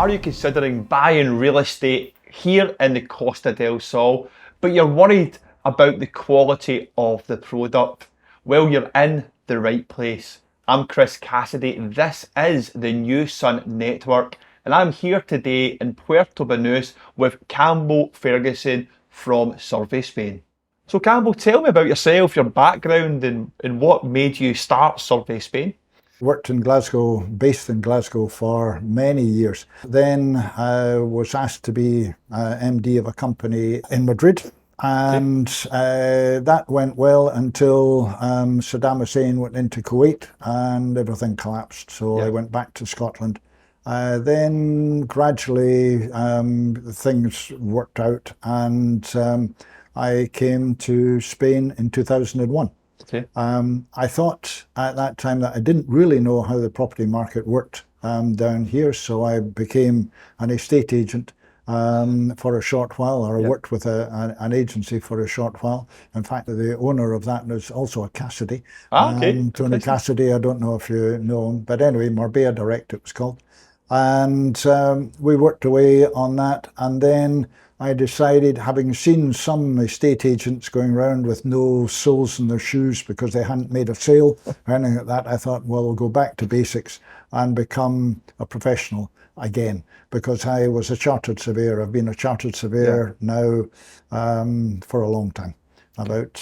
Are you considering buying real estate here in the Costa del Sol, but you're worried about the quality of the product? Well, you're in the right place. I'm Cassidy. This is the New Sun Network, and I'm here today in Puerto Banús with Campbell Ferguson from Survey Spain. So Campbell, tell me about yourself, your background, and what made you start Survey Spain. Worked in Glasgow, based in Glasgow for many years. Then I was asked to be MD of a company in Madrid, and that went well until Saddam Hussein went into Kuwait and everything collapsed. So I went back to Scotland. Then gradually things worked out, and I came to Spain in 2001. Okay. I thought at that time that I didn't really know how the property market worked down here, so I became an estate agent for a short while, or I worked with an agency for a short while. In fact, the owner of that was also a Cassidy. Tony Cassidy, I don't know if you know him, but anyway, Marbella Direct it was called. And we worked away on that, and then I decided, having seen some estate agents going around with no soles in their shoes because they hadn't made a sale or anything like that, I thought, well, we'll go back to basics and become a professional again, because I was a chartered surveyor. I've been a chartered surveyor now for a long time, about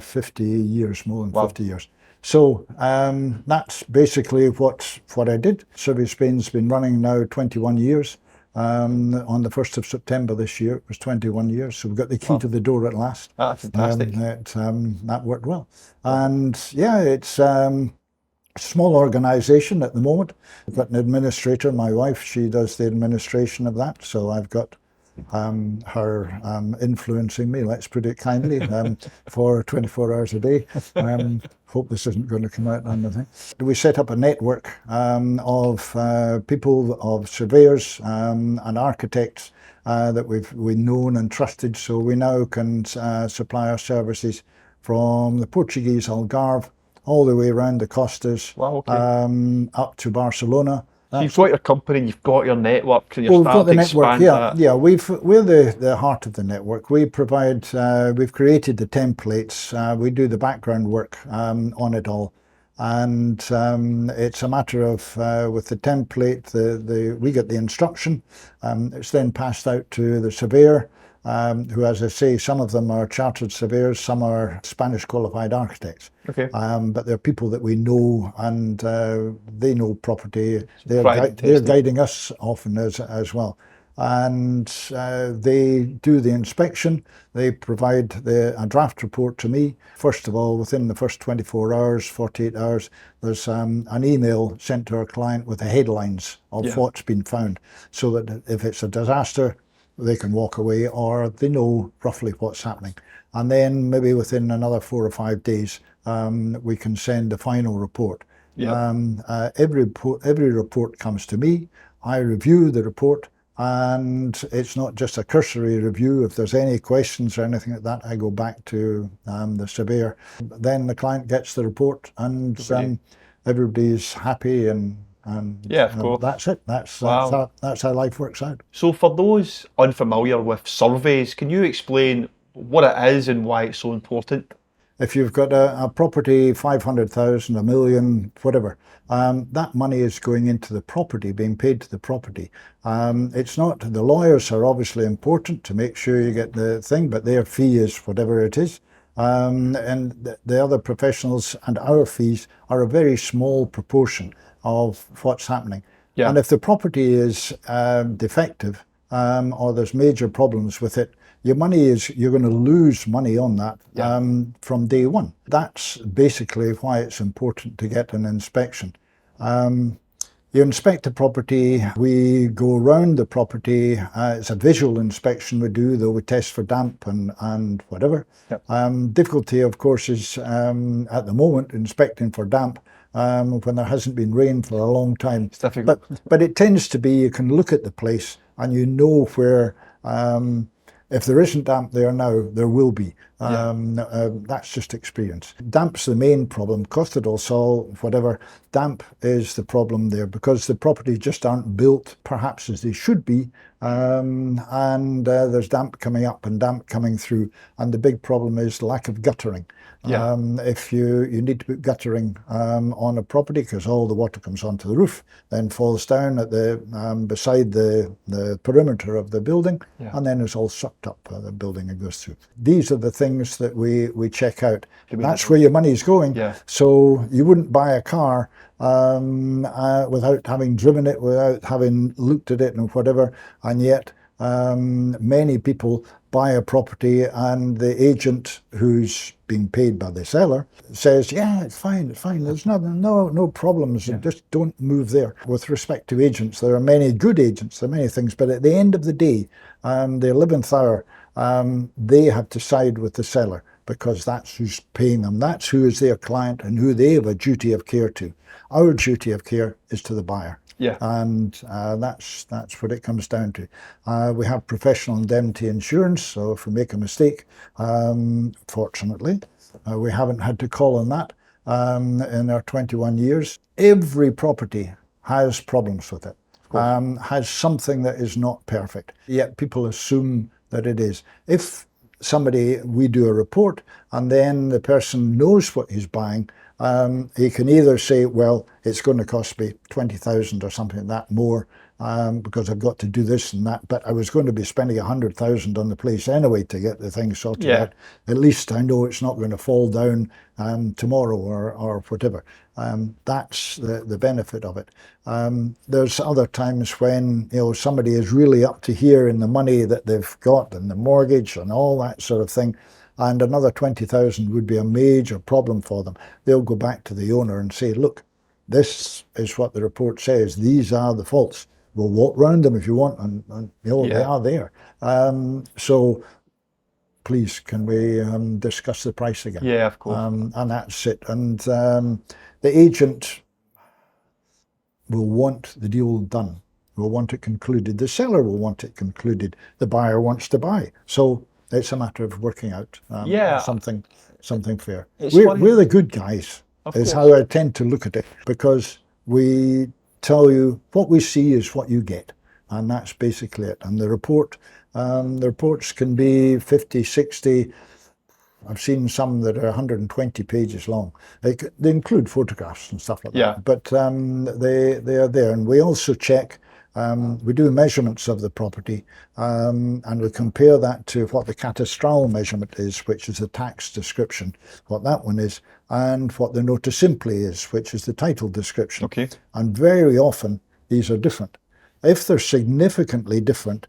50 years, more than 50 years. So that's basically what I did. Survey Spain's been running now 21 years. On the 1st of September this year, it was 21 years. So we've got the key to the door at last. That's fantastic. That worked well. And yeah, it's a small organisation at the moment. I've got an administrator, my wife, she does the administration of that. So I've got her influencing me, let's put it kindly, for 24 hours a day. Hope this isn't going to come out on the thing. We set up a network of people, of surveyors and architects that we've known and trusted. So we now can supply our services from the Portuguese Algarve all the way around the Costas, up to Barcelona. So you've got your company, you've got your network, and you're starting to expand that. Yeah, we're the heart of the network. We provide, we've created the templates, we do the background work on it all. And it's a matter of, with the template, we get the instruction, it's then passed out to the surveyor, who, as I say, some of them are chartered surveyors, some are Spanish qualified architects. Okay. But they're people that we know, and they know property. They're guiding us often as well. And they do the inspection. They provide a draft report to me. First of all, within the first 24 hours, 48 hours, there's an email sent to our client with the headlines of what's been found, so that if it's a disaster, they can walk away, or they know roughly what's happening. And then maybe within another 4 or 5 days, we can send the final report. Every report comes to me. I review the report, and it's not just a cursory review. If there's any questions or anything like that, I go back to the surveyor. Then the client gets the report, and everybody's happy, and of course. That's it. That's how life works out. So for those unfamiliar with surveys, can you explain what it is and why it's so important? If you've got a property, 500,000, a million, whatever, that money is going into the property, being paid to the property. It's not, the lawyers are obviously important to make sure you get the thing, but their fee is whatever it is. And the other professionals and our fees are a very small proportion of what's happening. And if the property is defective, or there's major problems with it, you're going to lose money on that from day one. That's basically why it's important to get an inspection. You inspect the property, we go around the property, it's a visual inspection we do, though we test for damp and whatever. Difficulty, of course, is at the moment inspecting for damp when there hasn't been rain for a long time. It's difficult. But it tends to be, you can look at the place and you know where, if there isn't damp there now, there will be. That's just experience. Damp's the main problem. Costa del Sol, whatever, damp is the problem there because the properties just aren't built perhaps as they should be, and there's damp coming up and damp coming through, and the big problem is lack of guttering. Yeah. If you need to put guttering on a property because all the water comes onto the roof, then falls down at the beside the perimeter of the building, and then it's all sucked up the building and goes through. These are the things that we check out. That's where your money's going. Yeah. So you wouldn't buy a car without having driven it, without having looked at it and whatever, and yet many people buy a property and the agent who's being paid by the seller says, yeah, it's fine, there's no problems, just don't move there. With respect to agents, there are many good agents, there are many things, but at the end of the day, the 11th hour, they have to side with the seller because that's who's paying them, that's who is their client and who they have a duty of care to. Our duty of care is to the buyer. Yeah. And that's what it comes down to. We have professional indemnity insurance, so if we make a mistake, fortunately, we haven't had to call on that in our 21 years. Every property has problems with it, has something that is not perfect, yet people assume that it is. If we do a report and then the person knows what he's buying, he can either say, well, it's going to cost me 20,000 or something like that more because I've got to do this and that, but I was going to be spending 100,000 on the place anyway to get the thing sorted out. At least I know it's not going to fall down tomorrow or whatever. That's the benefit of it. There's other times when somebody is really up to here in the money that they've got and the mortgage and all that sort of thing, and another 20,000 would be a major problem for them. They'll go back to the owner and say, look, this is what the report says. These are the faults. We'll walk round them if you want, and they are there. So please, can we discuss the price again? Yeah, of course. And that's it. And the agent will want the deal done, will want it concluded. The seller will want it concluded. The buyer wants to buy. So it's a matter of working out something fair. We're the good guys, is how I tend to look at it, because we tell you what we see is what you get, and that's basically it. And the reports can be 50, 60, I've seen some that are 120 pages long. They include photographs and stuff like that, but they are there. And we also check, we do measurements of the property, and we compare that to what the catastral measurement is, which is the tax description, what that one is, and what the nota simpli is, which is the title description. Okay. And very often these are different. If they're significantly different,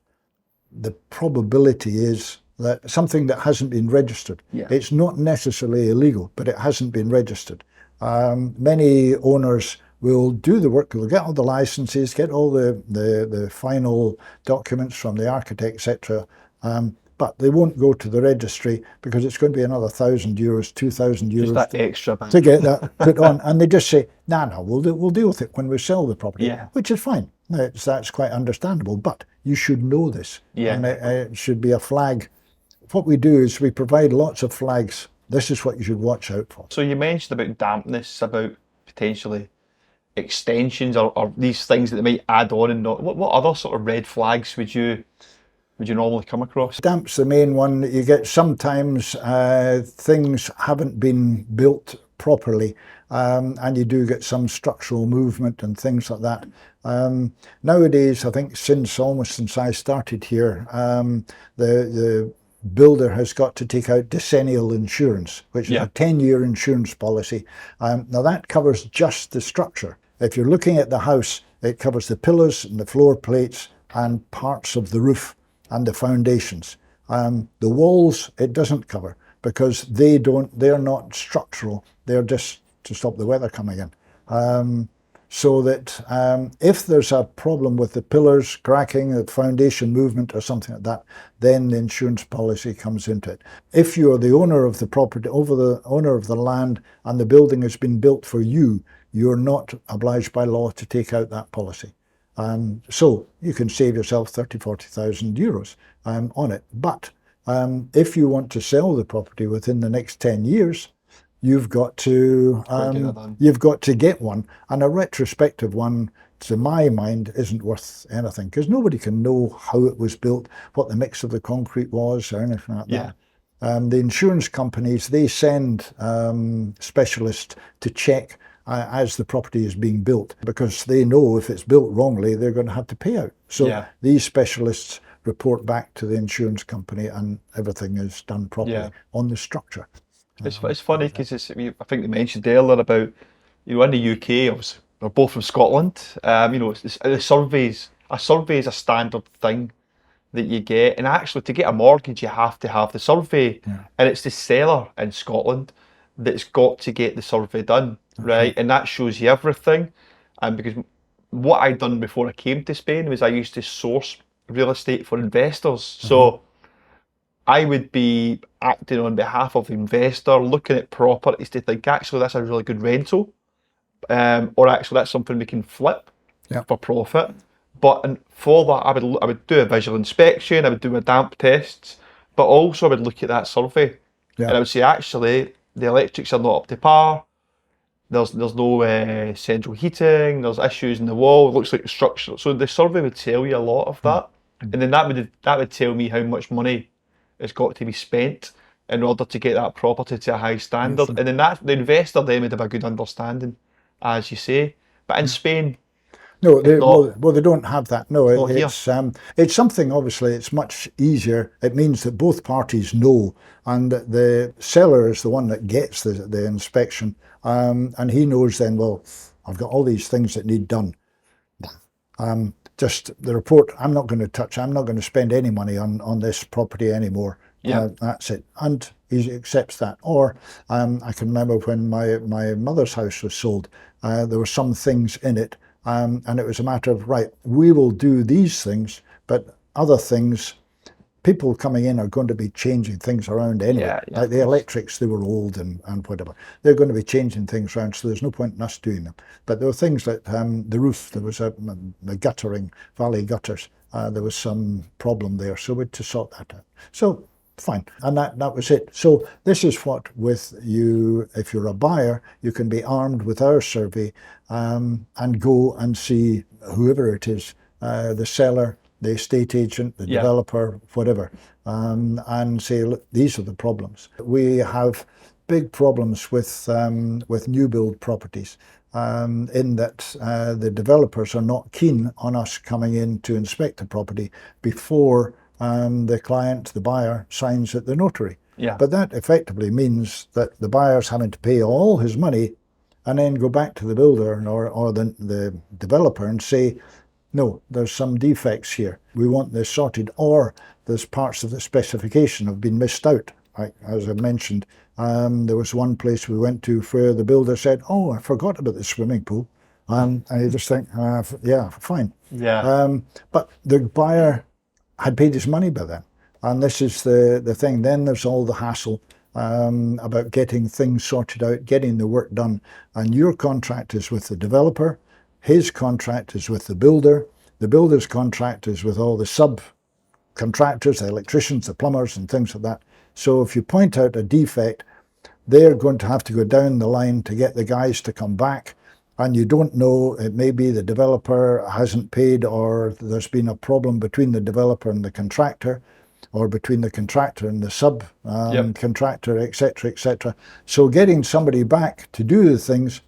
the probability is that something that hasn't been registered. It's not necessarily illegal, but it hasn't been registered. Many owners will do the work, they'll get all the licenses, get all the final documents from the architect, etc., but they won't go to the registry because it's going to be another €1,000, €2,000 Just that extra to get that put on. And they just say, no, we'll deal with it when we sell the property, which is fine. That's quite understandable, but you should know this. And it should be a flag. What we do is we provide lots of flags. This is what you should watch out for. So you mentioned about dampness, about potentially extensions or these things that they might add on, and not. What other sort of red flags would you normally come across? Damp's the main one that you get. Sometimes things haven't been built properly, and you do get some structural movement and things like that. Nowadays, I think almost since I started here, the builder has got to take out decennial insurance, which is a 10-year insurance policy. Now that covers just the structure. If you're looking at the house, it covers the pillars and the floor plates and parts of the roof and the foundations. The walls it doesn't cover because they're not structural, they're just to stop the weather coming in. So that if there's a problem with the pillars cracking, the foundation movement or something like that, then the insurance policy comes into it. If you're the owner of the property, the owner of the land, and the building has been built for you, you're not obliged by law to take out that policy. So you can save yourself 30,000, 40,000 euros on it. But If you want to sell the property within the next 10 years, you've got to get one, and a retrospective one, to my mind, isn't worth anything because nobody can know how it was built, what the mix of the concrete was, or anything like that. The insurance companies, they send specialists to check as the property is being built because they know if it's built wrongly, they're going to have to pay out. So these specialists report back to the insurance company and everything is done properly on the structure. It's funny because I think they mentioned earlier about, in the UK, obviously, we're both from Scotland. The surveys, a survey is a standard thing that you get, and actually to get a mortgage you have to have the survey, and it's the seller in Scotland that's got to get the survey done, right? And that shows you everything. And because what I'd done before I came to Spain was I used to source real estate for investors. So I would be acting on behalf of the investor, looking at properties to think, actually, that's a really good rental, or actually, that's something we can flip for profit. But for that, I would do a visual inspection, I would do my damp tests, but also I would look at that survey, and I would say, actually, the electrics are not up to par. There's no central heating. There's issues in the wall. It looks like structural. So the survey would tell you a lot of that, and then that would tell me how much money has got to be spent in order to get that property to a high standard. And then the investor then would have a good understanding, as you say. But in Spain, no, they don't have that. No, it's something, obviously, it's much easier. It means that both parties know, and the seller is the one that gets the inspection, and he knows then, well, I've got all these things that need done. Just the report, I'm not going to touch, I'm not going to spend any money on this property anymore. That's it. And he accepts that. Or I can remember when my mother's house was sold, there were some things in it, and it was a matter of, right, we will do these things, but other things, people coming in are going to be changing things around anyway. Like the electrics, they were old and whatever. They're going to be changing things around, so there's no point in us doing them. But there were things like the roof, there was a guttering, valley gutters. There was some problem there, so we had to sort that out. So fine, and that was it. So this is what, with you, if you're a buyer, you can be armed with our survey and go and see whoever it is, the seller, the estate agent, the developer, whatever, and say, look, these are the problems. We have big problems with new build properties, in that the developers are not keen on us coming in to inspect the property before the client, the buyer, signs at the notary. But that effectively means that the buyer's having to pay all his money and then go back to the builder or the developer and say, no, there's some defects here. We want this sorted, or there's parts of the specification have been missed out. As I mentioned, there was one place we went to where the builder said, oh, I forgot about the swimming pool. And you just think, yeah, fine. But the buyer had paid his money by then. And this is the thing. Then there's all the hassle about getting things sorted out, getting the work done. And your contract is with the developer. His contract is with the builder's contract is with all the subcontractors, the electricians, the plumbers and things like that. So if you point out a defect, they're going to have to go down the line to get the guys to come back, and you don't know, it may be the developer hasn't paid, or there's been a problem between the developer and the contractor, or between the contractor and the subcontractor, etc., etc. So getting somebody back to do the things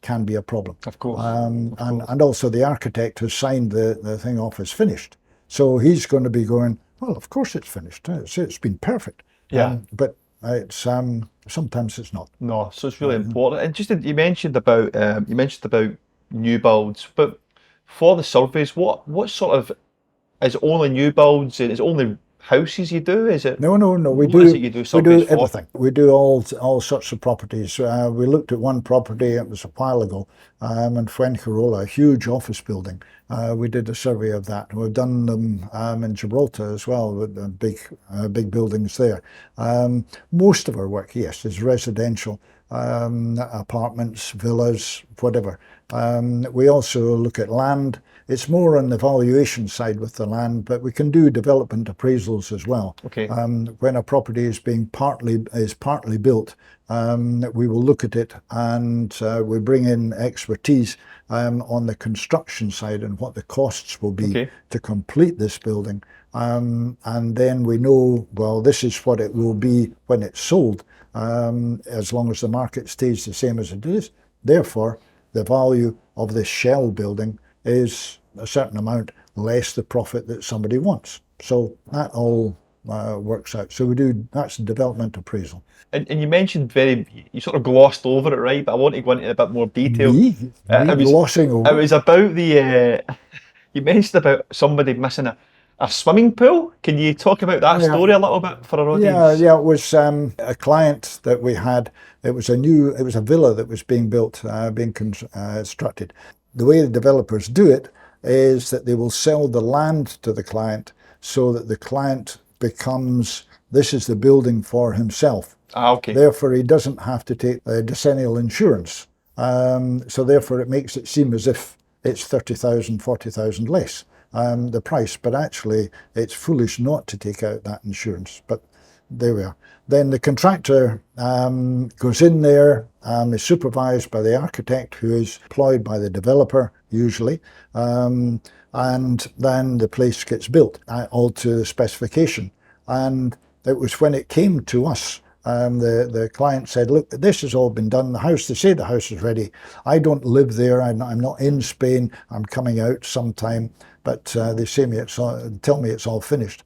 can be a problem. Of course. And also the architect has signed the thing off as finished. So he's going to be going, well, of course it's finished. It's been perfect. But it's sometimes it's not. No, so it's really important. And just you mentioned about new builds, but for the surveys, what sort of, is it only new builds and is it only houses you do? Is it? No. We do everything. We do all sorts of properties. We looked at one property, it was a while ago, in Fuengirola, a huge office building. We did a survey of that. We've done them in Gibraltar as well, with the big buildings there. Most of our work, yes, is residential. apartments, villas, whatever. We also look at land. It's more on the valuation side with the land, but we can do development appraisals as well. Okay. When a property is being partly built, we will look at it, and we bring in expertise on the construction side and what the costs will be to complete this building. And then we know, well, this is what it will be when it's sold, as long as the market stays the same as it is. Therefore, the value of this shell building is a certain amount less the profit that somebody wants. So that all works out. So that's development appraisal. And you mentioned you sort of glossed over it, right? But I want to go into a bit more detail. Me glossing over? It was about you mentioned about somebody missing a swimming pool. Can you talk about that story a little bit for our audience? Yeah. It was a client that we had. It was a villa that was being built, being constructed. The way the developers do it is that they will sell the land to the client so that the client becomes, this is the building for himself. Okay. Therefore, he doesn't have to take decennial insurance. So therefore, it makes it seem as if it's 30,000, 40,000 less the price. But actually, it's foolish not to take out that insurance. But there we are. Then the contractor goes in there, is supervised by the architect, who is employed by the developer, usually. And then the place gets built, all to the specification. And it was when it came to us, the client said, look, this has all been done. They say the house is ready. I don't live there. I'm not in Spain. I'm coming out sometime. But they tell me it's all finished.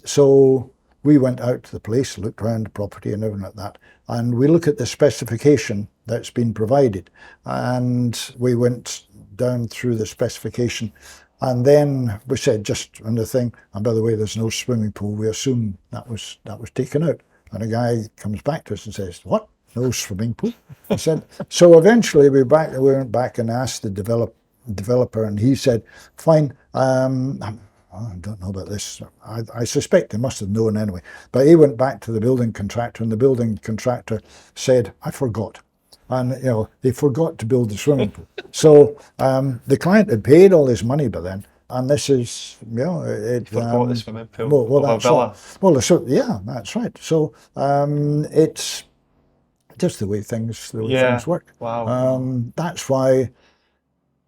So we went out to the place, looked around the property and everything like that. And we look at the specification that's been provided. And we went down through the specification. And then we said, just on the thing, and by the way, there's no swimming pool. We assume that was taken out. And a guy comes back to us and says, what? No swimming pool? I said, so eventually we went back and asked the developer, and he said, fine, I don't know about this. I suspect they must have known anyway. But he went back to the building contractor, and the building contractor said, I forgot. And, they forgot to build the swimming pool. So the client had paid all his money by then. And this is, it forgot the swimming pool well, of a villa. Yeah, that's right. So it's just the way things work. Wow. That's why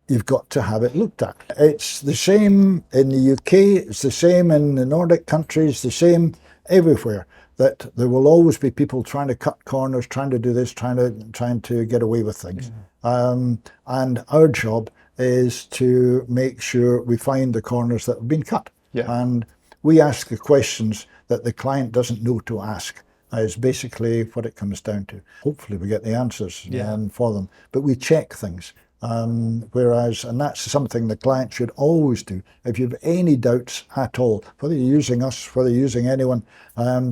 you've got to have it looked at. It's the same in the UK, it's the same in the Nordic countries, the same everywhere, that there will always be people trying to cut corners, trying to do this, trying to get away with things. And our job is to make sure we find the corners that have been cut. And we ask the questions that the client doesn't know to ask, is basically what it comes down to. Hopefully we get the answers for them, but we check things. And that's something the client should always do. If you have any doubts at all, whether you're using us, whether you're using anyone,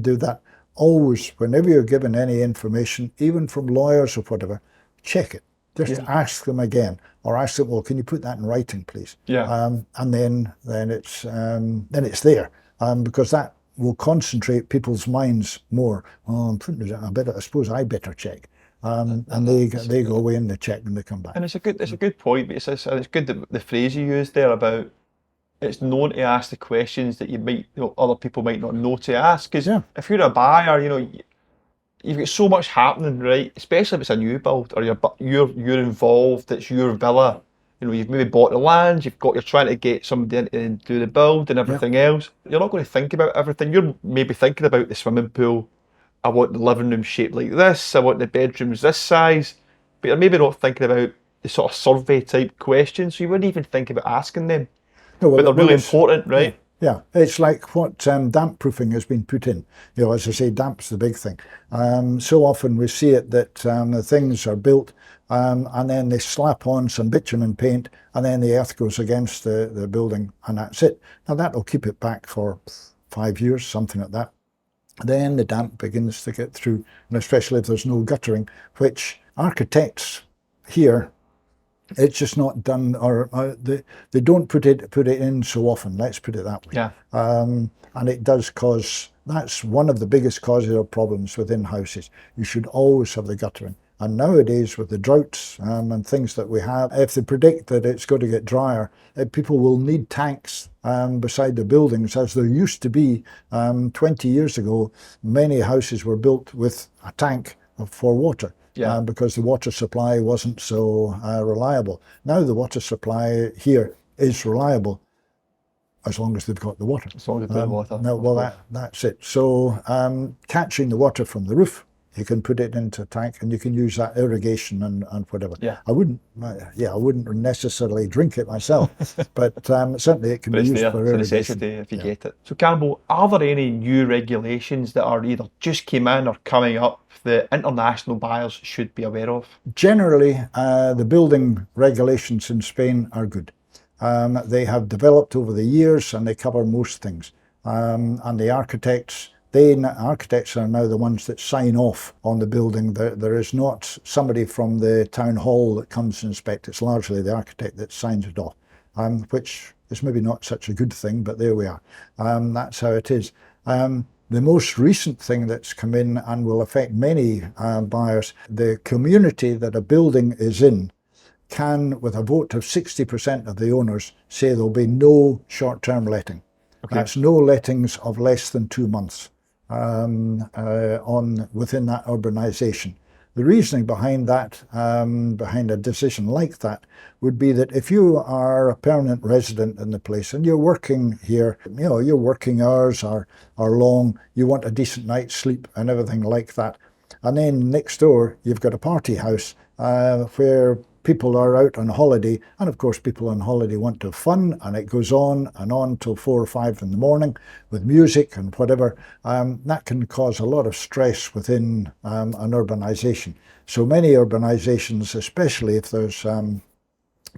do that. Always, whenever you're given any information, even from lawyers or whatever, check it. Just ask them again, or ask them, well, can you put that in writing, please? And then it's there, because that will concentrate people's minds more. Oh, I suppose I better check. And they go away and they check and they come back. And it's a good point. But it's good that the phrase you used there about it's known to ask the questions that other people might not know to ask. Because if you're a buyer, you've got so much happening, right? Especially if it's a new build or you're involved. It's your villa. You've maybe bought the land. You're trying to get somebody in and do the build and everything else. You're not going to think about everything. You're maybe thinking about the swimming pool. I want the living room shaped like this. I want the bedrooms this size. But you're maybe not thinking about the sort of survey type questions. So you wouldn't even think about asking them. No, but they're really important, right? Yeah, it's like what damp proofing has been put in. As I say, damp's the big thing. So often we see it that the things are built and then they slap on some bitumen paint and then the earth goes against the building and that's it. Now that'll keep it back for 5 years, something like that. Then the damp begins to get through, and especially if there's no guttering, which architects here It's just not done, or they don't put it in so often. Let's put it that way. Yeah. And it does cause. That's one of the biggest causes of problems within houses. You should always have the guttering. And nowadays, with the droughts and things that we have, if they predict that it's going to get drier, people will need tanks beside the buildings, as there used to be 20 years ago. Many houses were built with a tank for water. Yeah. Because the water supply wasn't so reliable. Now the water supply here is reliable, as long as they've got the water. As long as they've got the water. No, well, that's it. So catching the water from the roof, you can put it into a tank, and you can use that irrigation and whatever. Yeah. I wouldn't necessarily drink it myself, but certainly it can But be it's used there. for It's a irrigation. necessity if you get it. So Campbell, are there any new regulations that are either just came in or coming up that international buyers should be aware of? Generally, the building regulations in Spain are good. They have developed over the years, and they cover most things. And the architects are now the ones that sign off on the building. There is not somebody from the town hall that comes to inspect. It's largely the architect that signs it off, which is maybe not such a good thing, but there we are. That's how it is. The most recent thing that's come in and will affect many buyers, the community that a building is in can, with a vote of 60% of the owners, say there'll be no short-term letting. Okay. That's no lettings of less than 2 months within that urbanisation. The reasoning behind that, behind a decision like that, would be that if you are a permanent resident in the place and you're working here, your working hours are long, you want a decent night's sleep and everything like that. And then next door, you've got a party house where people are out on holiday, and of course people on holiday want to have fun, and it goes on and on till 4 or 5 in the morning with music and whatever. That can cause a lot of stress within an urbanisation. So many urbanisations, especially if there's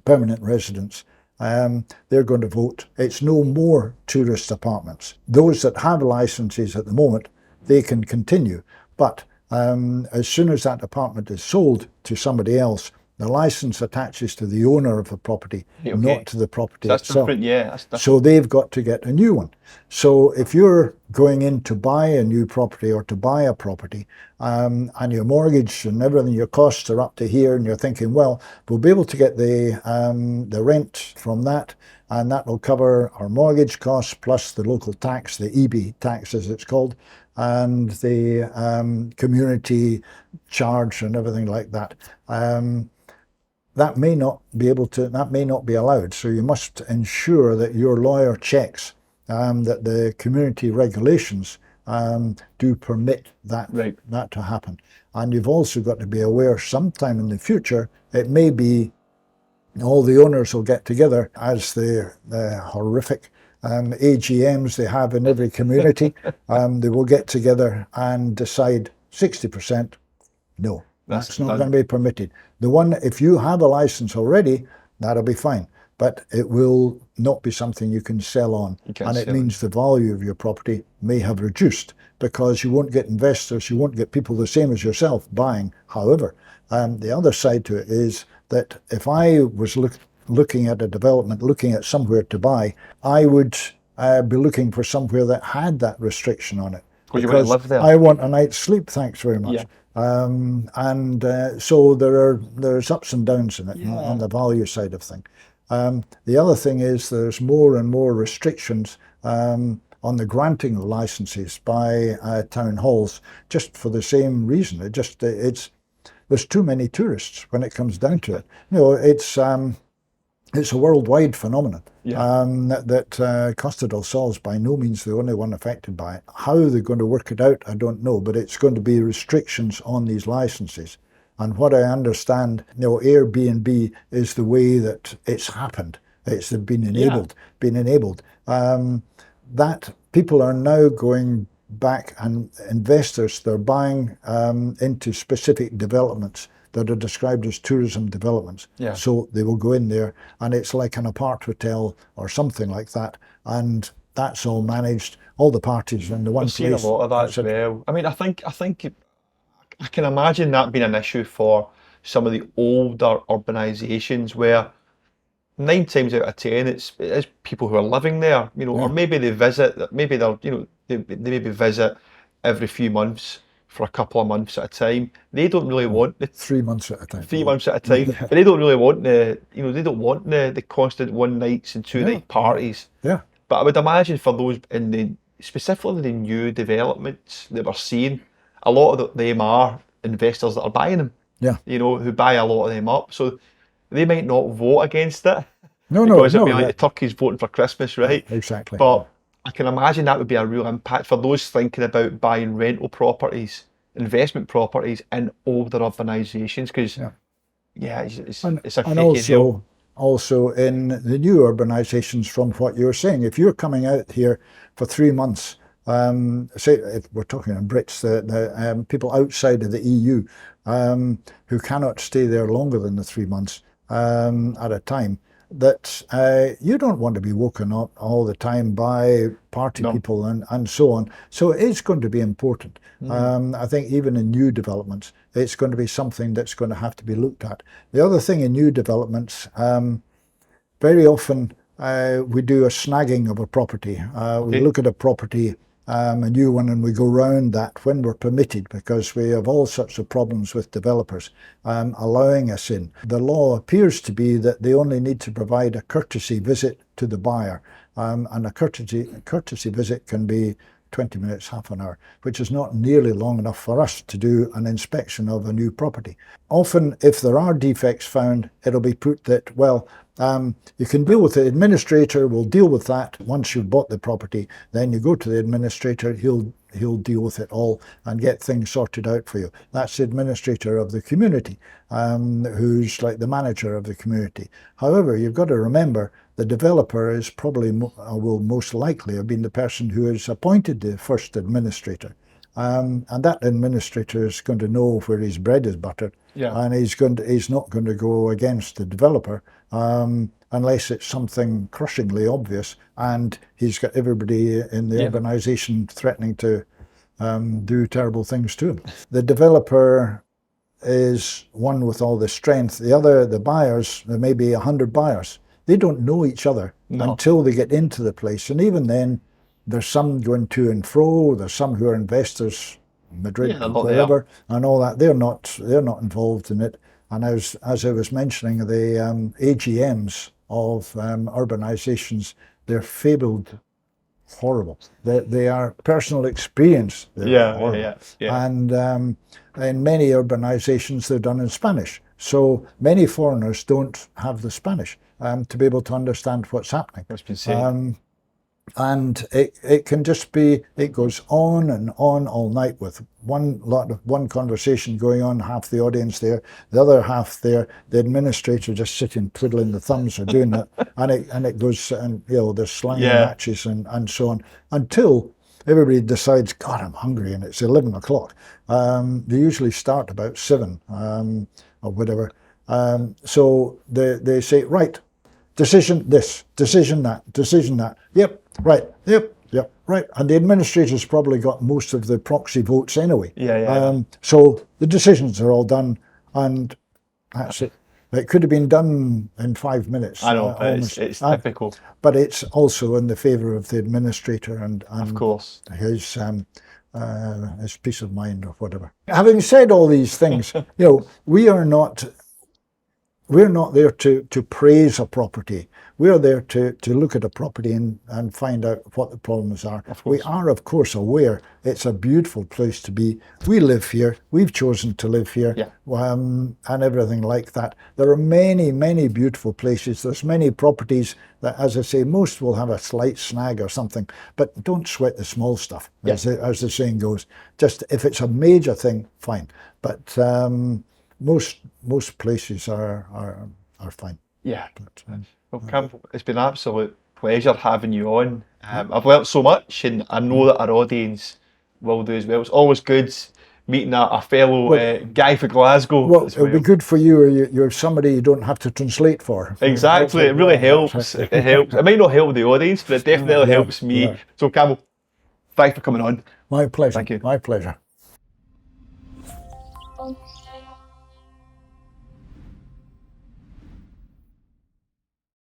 permanent residents, they're going to vote. It's no more tourist apartments. Those that have licences at the moment, they can continue, but as soon as that apartment is sold to somebody else, the licence attaches to the owner of the property, okay, not to the property so that's itself. Different, yeah. That's different. So they've got to get a new one. So if you're going in to buy a new property or to buy a property, and your mortgage and everything, your costs are up to here, and you're thinking, well, we'll be able to get the rent from that, and that will cover our mortgage costs plus the local tax, the EB tax as it's called, and the community charge and everything like that. That may not be allowed. So you must ensure that your lawyer checks that the community regulations do permit that, right, that to happen. And you've also got to be aware sometime in the future, it may be all the owners will get together as the horrific AGMs they have in every community. They will get together and decide 60%, no. That's not going to be permitted. The one, if you have a license already, that'll be fine. But it will not be something you can sell on. And it means the value of your property may have reduced because you won't get investors, you won't get people the same as yourself buying. However, the other side to it is that if I was looking at a development, looking at somewhere to buy, I would be looking for somewhere that had that restriction on it. Because you want to live there. I want a night's sleep, thanks very much. Yeah. So there's ups and downs in it, yeah, on the value side of things. The other thing is there's more and more restrictions on the granting of licenses by town halls, just for the same reason. There's too many tourists when it comes down to it. It's a worldwide phenomenon. Yeah. That Costa del Sol is by no means the only one affected by it. How they're going to work it out, I don't know, but it's going to be restrictions on these licenses. And what I understand, Airbnb is the way that it's happened. It's been enabled. That people are now going back, and investors, they're buying into specific developments that are described as tourism developments. Yeah. So they will go in there, and it's like an apart hotel or something like that, and that's all managed, all the parties in the one place. I've seen a lot of that as well. I mean, I think I can imagine that being an issue for some of the older urbanisations where 9 times out of 10 it's people who are living there, you know, or maybe they visit, maybe they're, you know, they maybe visit every few months for a couple of months at a time. They don't really want the 3 months at a time. 3 months at a time, but they don't really want the, you know, they don't want the constant 1 nights and 2 night parties. Yeah. But I would imagine for those in the, specifically the new developments that we're seeing, a lot of them are investors that are buying them. Yeah. You know, who buy a lot of them up. So they might not vote against it. No, Because it'd be like the turkeys voting for Christmas, right? Exactly. But I can imagine that would be a real impact for those thinking about buying rental properties, investment properties in older urbanisations, because it's a fake deal. Also in the new urbanisations, from what you're saying, if you're coming out here for 3 months, say if we're talking in Brits, the people outside of the EU who cannot stay there longer than the 3 months at a time, that you don't want to be woken up all the time by party people and so on. So it's going to be important. I think even in new developments, it's going to be something that's going to have to be looked at. The other thing in new developments, very often we do a snagging of a property. We look at a property, a new one, and we go round that when we're permitted, because we have all sorts of problems with developers allowing us in. The law appears to be that they only need to provide a courtesy visit to the buyer, and a courtesy visit can be 20 minutes, half an hour, which is not nearly long enough for us to do an inspection of a new property. Often, if there are defects found, it'll be put that, well, you can deal with the administrator, will deal with that once you've bought the property. Then you go to the administrator, he'll deal with it all and get things sorted out for you. That's the administrator of the community, who's like the manager of the community. However, you've got to remember the developer is probably, will most likely have been the person who has appointed the first administrator. And that administrator is going to know where his bread is buttered, and he's not going to go against the developer unless it's something crushingly obvious, and he's got everybody in the urbanisation threatening to do terrible things to him. The developer is one with all the strength. The buyers, there may be 100 buyers. They don't know each other until they get into the place, and even then, there's some going to and fro. There's some who are investors, Madrid, wherever, and all that. They're not involved in it. And as I was mentioning, the AGMs of urbanisations, they're fabled horrible. They are personal experience. Horrible. And in many urbanisations, they're done in Spanish. So many foreigners don't have the Spanish to be able to understand what's happening. That's been said. And it can just be, it goes on and on all night with one conversation going on, half the audience there, the other half there, the administrator just sitting twiddling the thumbs or doing that, and it goes, and you know, there's slanging matches and so on, until everybody decides, God, I'm hungry, and it's 11 o'clock. They usually start about 7 or whatever. So they say, right, decision this, decision that. Yep, right, yep, right. And the administrator's probably got most of the proxy votes anyway. So the decisions are all done, and that's it. It could have been done in 5 minutes. I know, but it's typical. But it's also in the favour of the administrator and of course, his peace of mind or whatever. Having said all these things, you know, we're not there to praise a property. We are there to look at a property and find out what the problems are. We are, of course, aware it's a beautiful place to be. We live here. We've chosen to live here, and everything like that. There are many, many beautiful places. There's many properties that, as I say, most will have a slight snag or something, but don't sweat the small stuff, as the saying goes. Just if it's a major thing, fine. But most places are fine. Yeah. But, well, Campbell, it's been an absolute pleasure having you on. I've learnt so much, and I know that our audience will do as well. It's always good meeting a fellow guy from Glasgow. Well, it'll be good for you. You're somebody you don't have to translate for. Exactly. It really helps. It helps. It might not help the audience, but it definitely helps me. Yeah. So, Campbell, thanks for coming on. My pleasure. Thank you. My pleasure.